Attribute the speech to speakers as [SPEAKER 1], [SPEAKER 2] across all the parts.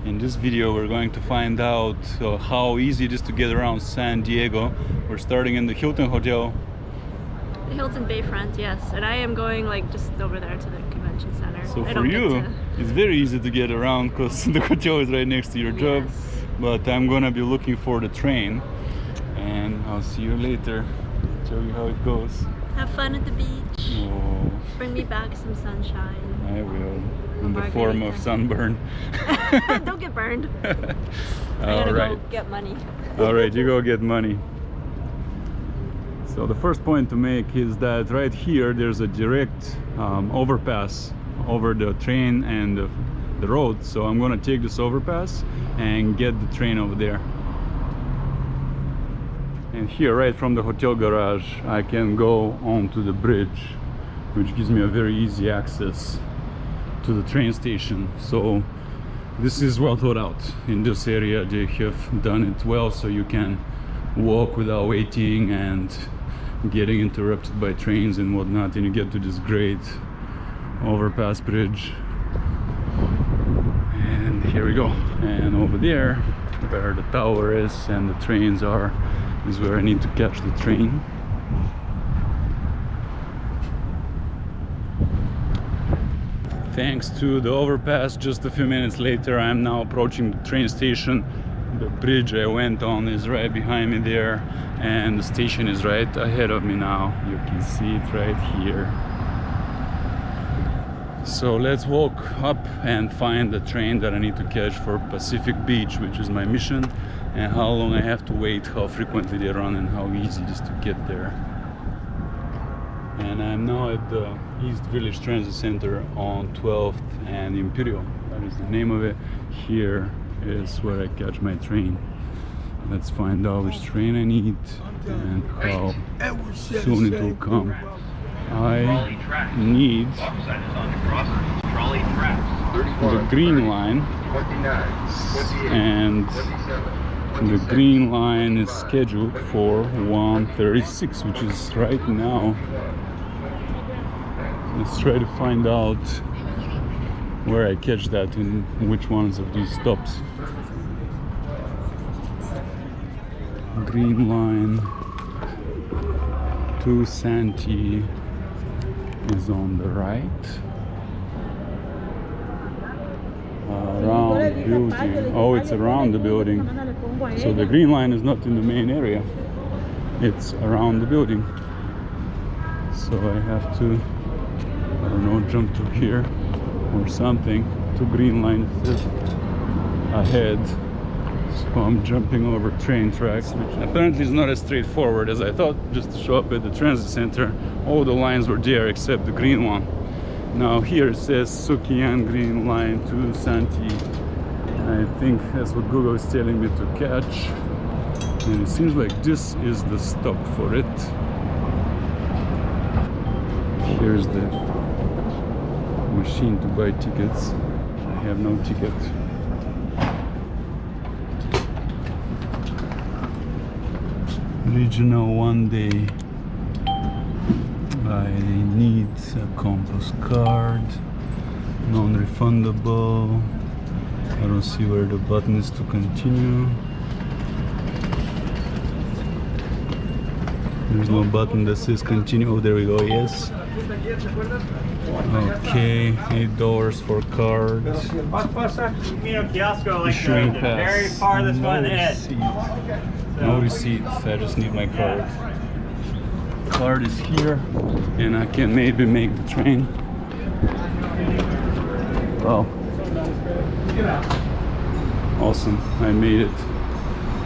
[SPEAKER 1] In this video we're going to find out how easy it is to get around San Diego. We're starting in the Hilton Hotel.
[SPEAKER 2] The Hilton Bayfront, yes. And I am going like just over there to the convention center.
[SPEAKER 1] So for you, it's very easy to get around because the hotel is right next to your job.
[SPEAKER 2] Yes.
[SPEAKER 1] But I'm gonna be looking for the train and I'll see you later. Show you how it goes.
[SPEAKER 2] Have fun at the beach.
[SPEAKER 1] Oh.
[SPEAKER 2] Bring me back some sunshine.
[SPEAKER 1] I will. In the form of sunburn.
[SPEAKER 2] Don't get burned. I
[SPEAKER 1] All
[SPEAKER 2] gotta
[SPEAKER 1] right.
[SPEAKER 2] go get money.
[SPEAKER 1] All right, you go get money. So the first point to make is that right here there's a direct overpass over the train and the road. So I'm gonna take this overpass and get the train over there. And here, right from the hotel garage, I can go onto the bridge, which gives me a very easy access to the train station. So this is well thought out. In this area they have done it well, so you can walk without waiting and getting interrupted by trains and whatnot, and you get to this great overpass bridge. And here we go. And over there where the tower is and the trains are is where I need to catch the train. Thanks to the overpass, just a few minutes later I am now approaching the train station. The bridge I went on is right behind me there, and the station is right ahead of me now. You can see it right here. So let's walk up and find the train that I need to catch for Pacific Beach, which is my mission, and how long I have to wait, how frequently they run, and how easy it is to get there. And I'm now at the East Village Transit Center on 12th and Imperial. That is the name of it. Here is where I catch my train. Let's find out which train I need and how soon it will come. I need the green line, and the green line is scheduled for 1:36, which is right now. Let's try to find out where I catch that in which ones of these stops. Green line to Santee is on the right. Around the building. Oh, it's around the building. So the green line is not in the main area. It's around the building. So I have to, I don't know, jump to here or something. To green line is ahead. So I'm jumping over train tracks, which apparently is not as straightforward as I thought. Just to show up at the transit center, all the lines were there except the green one. Now here it says Sukian Green Line to Santee. I think that's what Google is telling me to catch. And it seems like this is the stop for it. Here's the machine to buy tickets. I have no ticket. Regional 1 day. I need a compass card, non-refundable. I don't see where the button is to continue. There's no button that says continue. Oh, there we go, yes. Okay, $8 for card. Issuing pass. No receipt, I just need my card. Card is here, and I can maybe make the train. Wow. Awesome, I made it.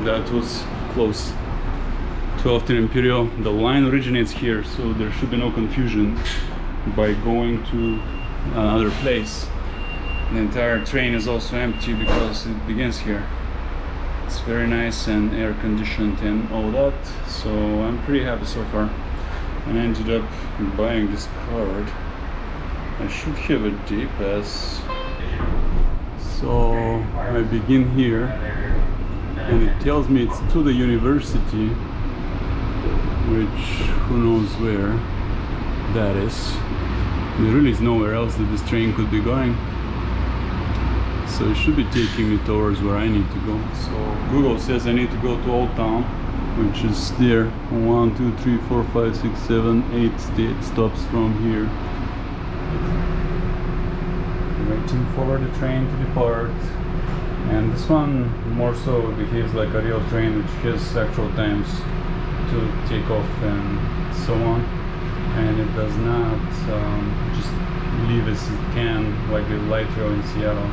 [SPEAKER 1] That was close. 12th and Imperial. The line originates here, so there should be no confusion by going to another place. The entire train is also empty because it begins here. It's very nice and air conditioned and all that, so I'm pretty happy so far. I ended up buying this card. I should have a day pass. So I begin here, and it tells me it's to the university, which who knows where that is. There really is nowhere else that this train could be going. So it should be taking me towards where I need to go. So Google says I need to go to Old Town, which is there. 1, 2, 3, 4, 5, 6, 7, 8 stops from here. Waiting for the train to depart. And this one more so behaves like a real train, which has actual times to take off and so on. And it does not just leave as it can, like the light rail in Seattle.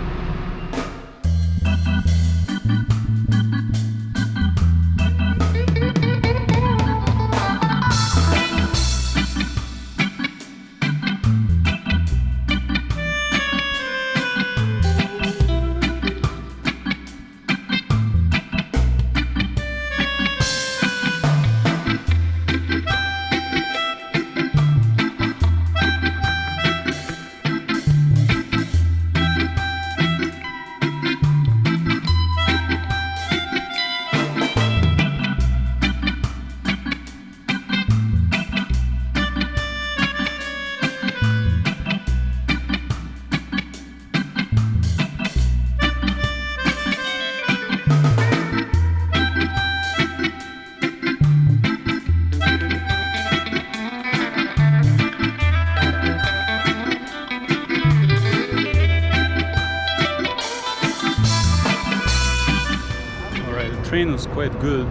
[SPEAKER 1] Train was quite good,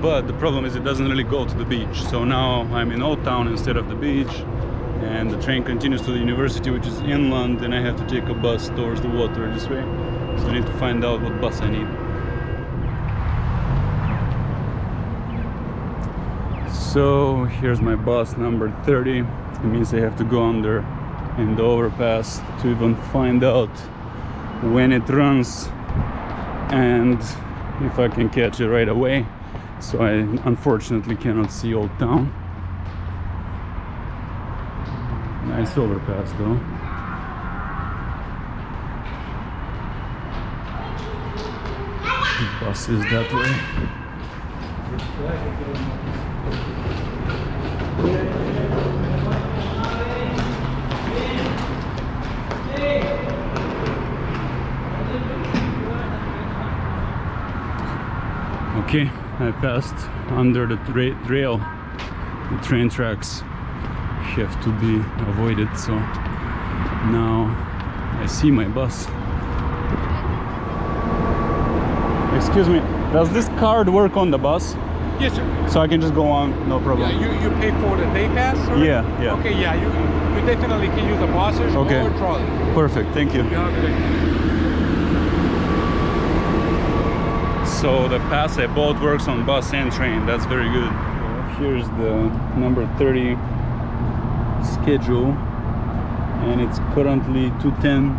[SPEAKER 1] but the problem is it doesn't really go to the beach. So now I'm in Old Town instead of the beach, and the train continues to the university, which is inland, and I have to take a bus towards the water this way. So I need to find out what bus I need. So here's my bus number 30. It means I have to go under in the overpass to even find out when it runs and if I can catch it right away. So I unfortunately cannot see Old Town. Nice overpass though. The bus is that way. Okay, I passed under the rail. The train tracks have to be avoided, so now I see my bus. Excuse me, does this card work on the bus?
[SPEAKER 3] Yes, sir.
[SPEAKER 1] So I can just go on, no problem.
[SPEAKER 3] Yeah, you pay for the day pass? Already?
[SPEAKER 1] Yeah.
[SPEAKER 3] Okay, yeah, you definitely can use the buses or trolley.
[SPEAKER 1] Perfect, thank you. So the pass I bought works on bus and train. That's very good. Here's the number 30 schedule, and it's currently 2:10.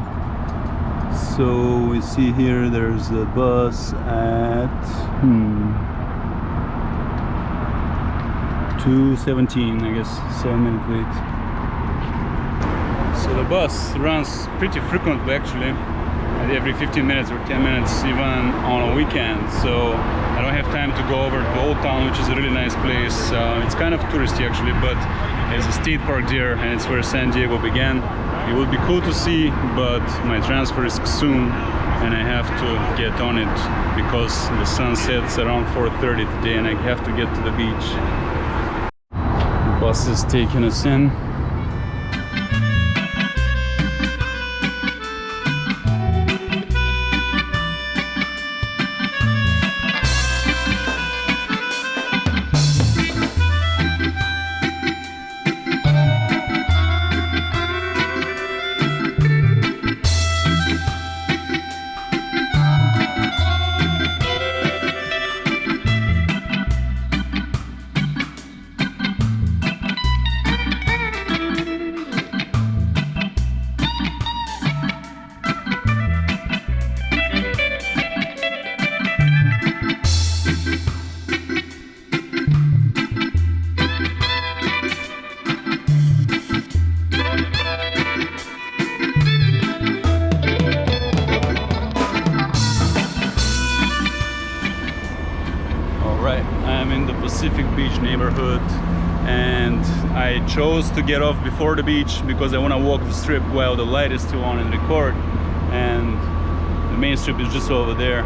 [SPEAKER 1] So we see here there's a bus at 2:17, I guess, 7-minute wait. So the bus runs pretty frequently actually, every 15 minutes or 10 minutes, even on a weekend. So I don't have time to go over to Old Town, which is a really nice place. It's kind of touristy actually, but there's a state park there, and it's where San Diego began. It would be cool to see, but my transfer is soon and I have to get on it because the sun sets around 4:30 today and I have to get to the beach. The bus is taking us in. Beach neighborhood, and I chose to get off before the beach because I want to walk the strip while the light is still on and record. And The main strip is just over there.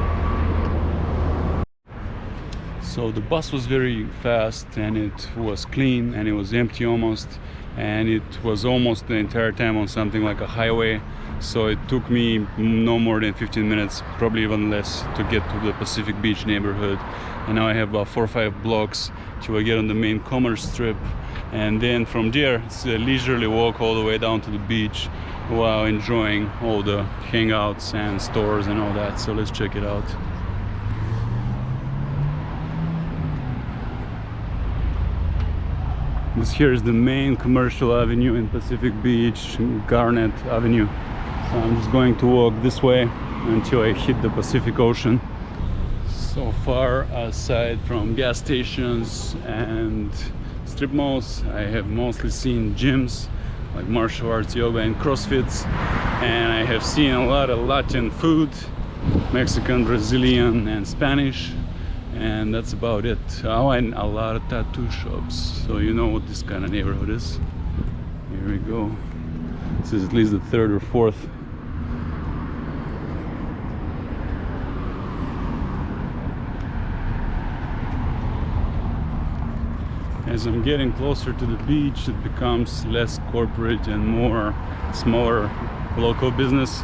[SPEAKER 1] So the bus was very fast, and it was clean, and it was empty almost, and it was almost the entire time on something like a highway. So it took me no more than 15 minutes, probably even less, to get to the Pacific Beach neighborhood. And now I have about 4 or 5 blocks till I get on the main commerce strip, and then from there it's a leisurely walk all the way down to the beach while enjoying all the hangouts and stores and all that. So let's check it out. This here is the main commercial avenue in Pacific Beach, Garnet Avenue. So I'm just going to walk this way until I hit the Pacific Ocean. So far, aside from gas stations and strip malls, I have mostly seen gyms like martial arts, yoga and CrossFits, and I have seen a lot of Latin food, Mexican, Brazilian and Spanish, and that's about it. Oh, and a lot of tattoo shops, so you know what this kind of neighborhood is. Here we go. This is at least the 3rd or 4th. As I'm getting closer to the beach, it becomes less corporate and more smaller local business,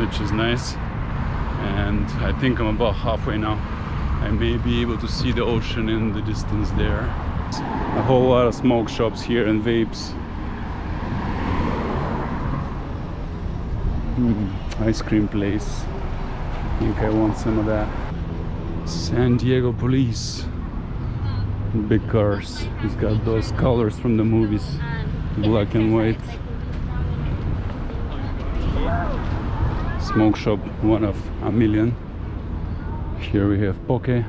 [SPEAKER 1] which is nice. And I think I'm about halfway now. I may be able to see the ocean in the distance there. A whole lot of smoke shops here and vapes. Ice cream place. I think I want some of that. San Diego police. Big cars. It's got those colors from the movies, black and white. Smoke shop, one of a million. Here we have poke, and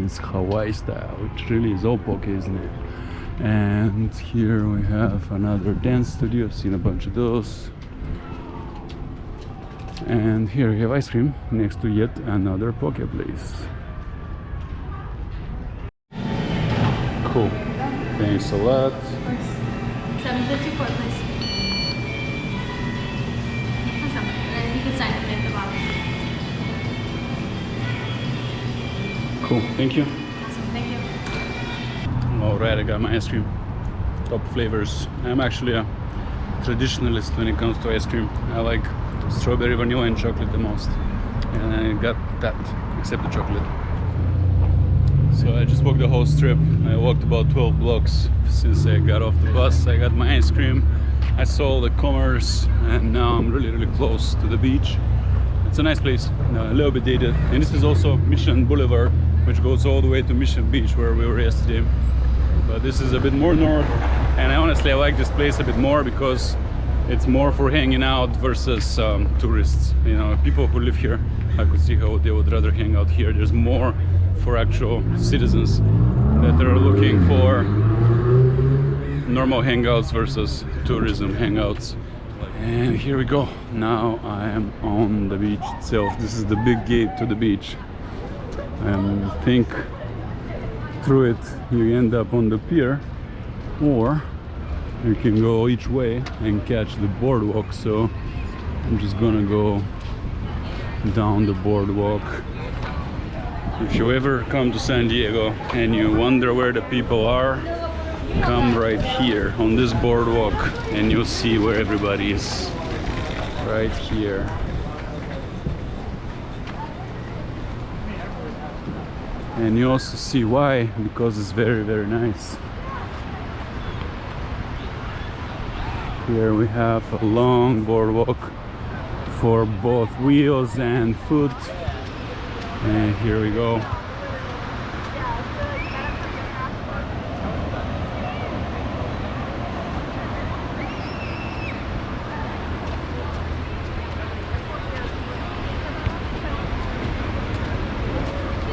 [SPEAKER 1] it's Hawaii style, which really is all poke, isn't it? And here we have another dance studio. I've seen a bunch of those. And here we have ice cream next to yet another poke place. Cool. Thanks a lot.
[SPEAKER 2] 754, please.
[SPEAKER 1] Cool. Thank you.
[SPEAKER 2] Awesome. Thank you.
[SPEAKER 1] Alright, I got my ice cream. Top flavors. I'm actually a traditionalist when it comes to ice cream. I like strawberry, vanilla and chocolate the most. And I got that, except the chocolate. So I just walked the whole strip. I walked about 12 blocks since I got off the bus. I got my ice cream, I saw the commerce, and now I'm really close to the beach. It's a nice place, a little bit dated. And this is also Mission Boulevard, which goes all the way to Mission Beach where we were yesterday. But this is a bit more north, and honestly I like this place a bit more because it's more for hanging out versus tourists. You know, people who live here, I could see how they would rather hang out here. There's more for actual citizens that are looking for normal hangouts versus tourism hangouts. And here we go. Now I am on the beach itself. This is the big gate to the beach. And I think through it you end up on the pier, or you can go each way and catch the boardwalk. So I'm just gonna go down the boardwalk. If you ever come to San Diego and you wonder where the people are, come right here on this boardwalk and you'll see where everybody is. Right here. And you also see why, because it's very nice. Here we have a long boardwalk for both wheels and foot. And here we go.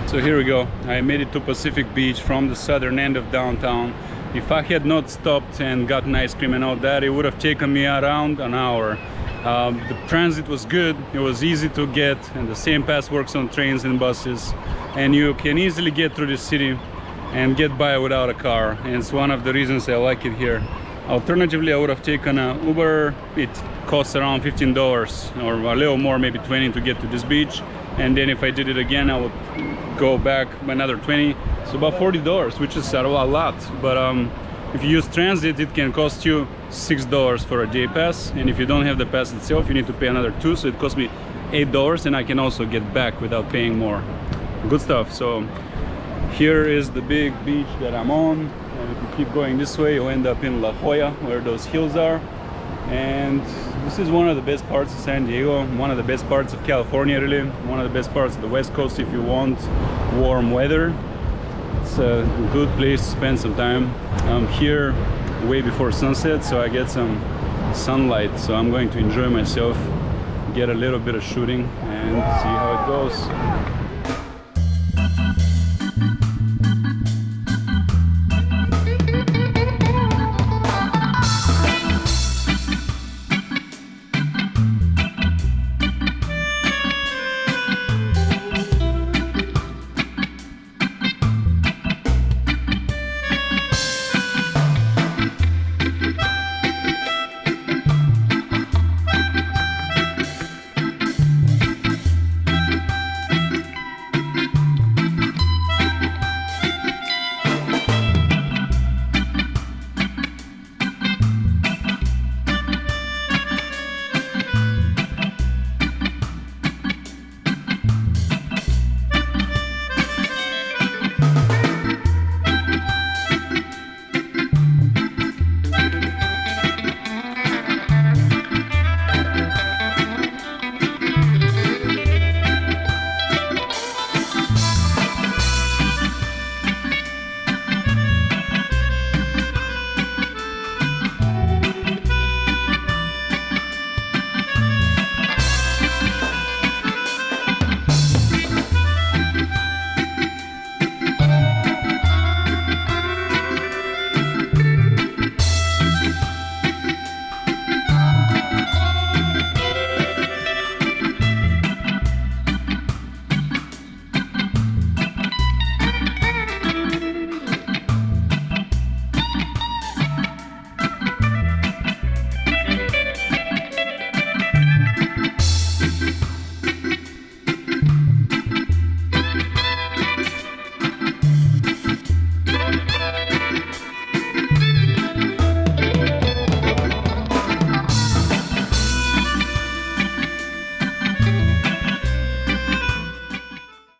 [SPEAKER 1] So here we go. I made it to Pacific Beach from the southern end of downtown. If I had not stopped and gotten ice cream and all that, it would have taken me around an hour. The transit was good, it was easy to get, and the same pass works on trains and buses, and you can easily get through the city and get by without a car, and it's one of the reasons I like it here. Alternatively, I would have taken an Uber. It costs around $15 or a little more, maybe 20 to get to this beach. And then if I did it again, I would go back another 20. So about $40, which is a lot. But if you use transit, it can cost you $6 for a day pass. And if you don't have the pass itself, you need to pay another $2. So it cost me $8, and I can also get back without paying more. Good stuff. So here is the big beach that I'm on. And if you keep going this way, you'll end up in La Jolla, where those hills are. And this is one of the best parts of San Diego, one of the best parts of California, really. One of the best parts of the West Coast if you want warm weather. It's a good place to spend some time. I'm here way before sunset, so I get some sunlight. So I'm going to enjoy myself, get a little bit of shooting, and see how it goes.